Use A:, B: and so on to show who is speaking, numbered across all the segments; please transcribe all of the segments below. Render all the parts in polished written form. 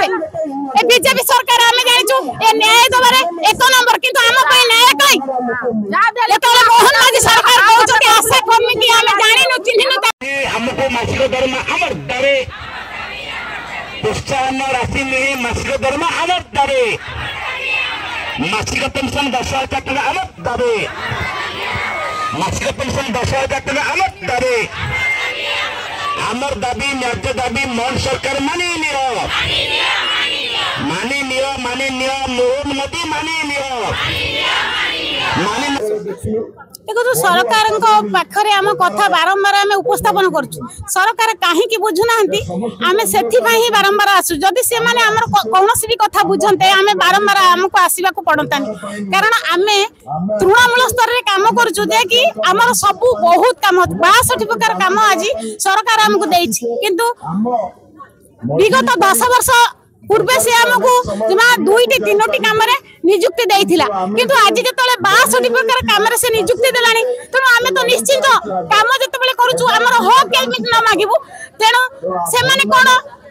A: ए BJP सरकार आमे जानिछु ए न्याय दबारे एक नंबर किंतु आम पे न्याय कई जेतले मोहन माझी सरकार कहउछथि आशा कर्मी की आमे जानिनु चिन्हिनु
B: हमको मासिक दरमा हमर दरे प्रोत्साहन राशि में मासिक दरमा हमर दरे मासिक पेंशन 10,000 टका हमर दरे मासिक पेंशन 10,000 टका हमर दरे हमर दाबी न्याय दाबी मोहन सरकार मानि लियो मोहन मोदी मानि लियो
A: देखो सरकार पाखरे आम कथा बारंबार आम उपस्थापन करूँ सरकार कहीं बुझुना आम से बारंबार आसु जदि से कौन भी कथा बुझते आम बारंबार आमको आसवा पड़ता कारण आम तृणमूल स्तर में कम करुँ सब बहुत कम 62 प्रकार कम आज सरकार आमको किंतु विगत 10 वर्ष पूर्वे से आमको जमा 2-3 काम नियुक्ति देइथिला किंतु आज जतले 62 प्रकार काम से नियुक्ति देलानी तेणु आमे तो निश्चित काम जतबेले करूछु हमर हक केमित न मागिबु तेणु से माने कोन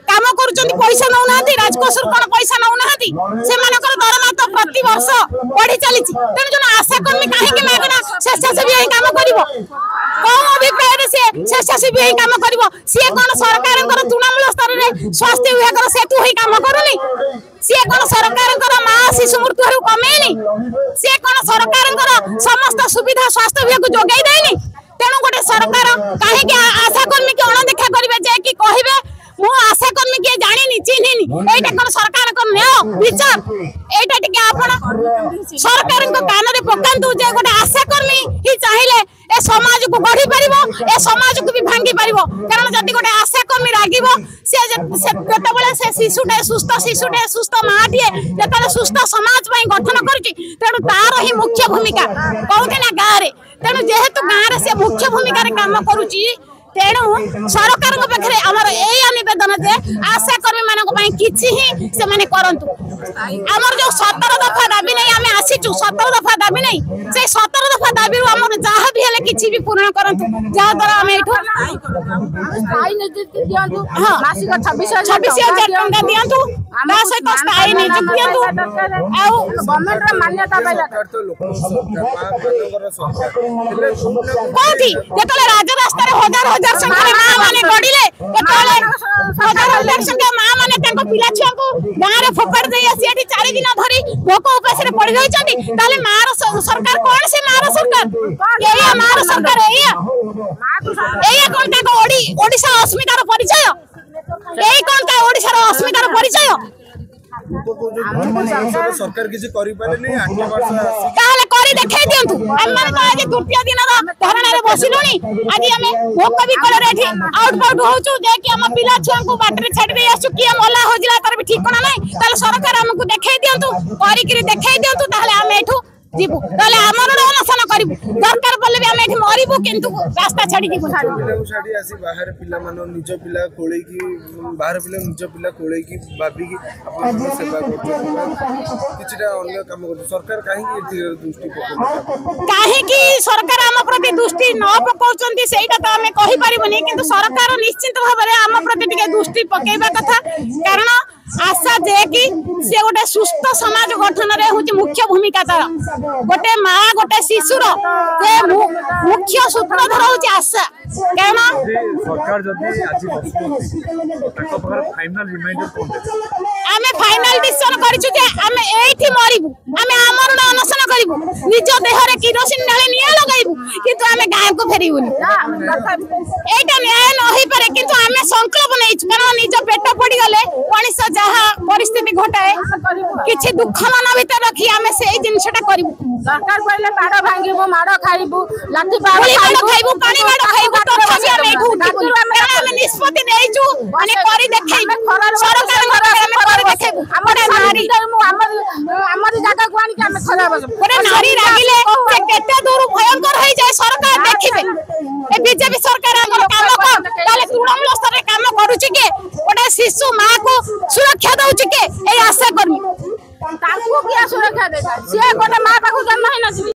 A: काम करूचंती पैसा नौ नाथि राजकोषर कोन पैसा नौ नाथि से मानकर दरमा तो प्रति वर्ष बढ़ी चली तेणु जन आशा कर्मी काहे के मागना स्वेच्छासेवी एही काम करिवो कोन अभिप्राय से स्वेच्छासेवी एही काम करिवो से कोन सरकारकर तृणमूल स्तर रे स्वास्थ्य विभाग सेतु एही काम करूनी सी कोन सरकारकर मां शिशु मृत्यु हरु कमेनी सी कोन सरकारकर समस्त सुविधा स्वास्थ्य विभाग जोगाई देनी तेणु गोटे सरकार काहे के आशा कर्मी के अणदेखा करिवे जे कि कहिवे मु आशा कर्मी के जानिनी चिन्हिनी एटा कोन सरकार को न्याय विचार एटा टिके आपण सरकार को कान रे पकांतु जे गोटे आशा कर्मी ही चाहिले ए समाज को गढ़ी परिबो ए समाज को भी भांगी परिबो कारण जति गोटे आशा कर्मी रागिबो से केतबेले से शिशुटे सुस्थ माटिए जेतले सुस्थ समाज पई गठन करछि तेणु तार ही मुख्य भूमिका कहते ना गाँ रे तेणु जेहेतु गाँ रे से मुख्य भूमिका रे काम करूछि तेणु सरकार पाखे आमर यही निवेदन जे आशा कर्मी मान किसी ही से माने करंतु आमर जो 17 दफा दाबी नहीं आम आसीचु 17 दफा दाबी नहीं से 17 दफा दाबी आमर जहाँ भी हेले किसी भी पूर्ण करंतु जहाँ द्वारा आम एठो
C: मासिक
A: 26,000 टंका दियंतु ना सहित स्थायी नियुक्ति दियंतु आउ
C: गवर्नमेंट रा मान्यता पाइला
A: कोठी जेतले राज रास्ता रे हजार संख्या मां माने गडिले केतले हजार संख्या मां माने ताको पिला छुआ को गां रे फोपड़ दे आसी एठी 4 दिन धरी भोक उपास रे पड़ गई छथि ताले मार सरकार कोन से मार सरकार एया मार सरकार एया कोन ताको ओडिसा अस्मितार परिचय एई कोन का ओडिसा रो अस्मितार परिचय
D: सरकार किसी करि पारे नै 8 वर्ष
A: ताले करी देखाई दियंतु हम माने तो आज तृतीय दिन धरणा रे बसिलुनी आज हमें भोक भी करे रेठी आउटबाउट होचु जे कि हम पिला छुआ को बाटरे छाड़ दे आसु कि मोला होजिला तर भी ठीक कोना नै ताले सरकार हमको देखाई दियंतु करी करी देखाई दियंतु ताले हम एठू जीबु ताले हमर अनशन करिबु दरकार पल्ले भी हम एठी मरिबु किंतु रास्ता छाडी जीबु
D: छाडी आसी बाहर पिला मानो निज पिला कोळै की बाहर पिला निज पिला कोळै की बाबी की अपन सेवा करतो किछटा अन्य काम करतो सरकार काहे की दृष्टि पकड़
A: काहे की सरकार हम प्रति दृष्टि न पकाउचंती सेटा त हमें कहि परिबनी किंतु सरकार निश्चित भाबरे हम प्रति टिके दृष्टि पकेबा कथा कारण आशा जे कि से गोटे सुस्थ समाज गठन रे होची मुख्य भूमिका तार गोटे माँ गोटे शिशुर जे मुख्य सूत्रधर होची आशा कारण
D: सरकार जदी आज ताको पर फाइनल रिमाइंडर कोन दे
A: आमे फाइनल डिसीजन करिछु जे आमे एठी मरिबु आमे आमरण अनशन करिबु निज देह रे किरोसिन ढाली निया लगाइबु किंतु आमे गाय को फेरिबुनी एटा न्याय न होई पारे किंतु आमे संकल्प नैछु कारण निज पेट पड़ी गले मनीष जहा परिस्थिति घटाए किछि दुख मन भीतर रखी आमे सेही जिंसटा करिबु
C: सरकार पहिले माड़ भांगिबो माड़ खाइबु लाठी बाड़
A: खाइबु पानी माड़ खाइबु तो खसी आमे एठू उठिबु आमे निष्पत्ति नैछु माने करी देखाइबु सरकार आमे करी देखाइबु हमर नारी हमर जागा को आनी के आमे खराब गोटे नारी रागिले से केते दूर भयंकर होई जाय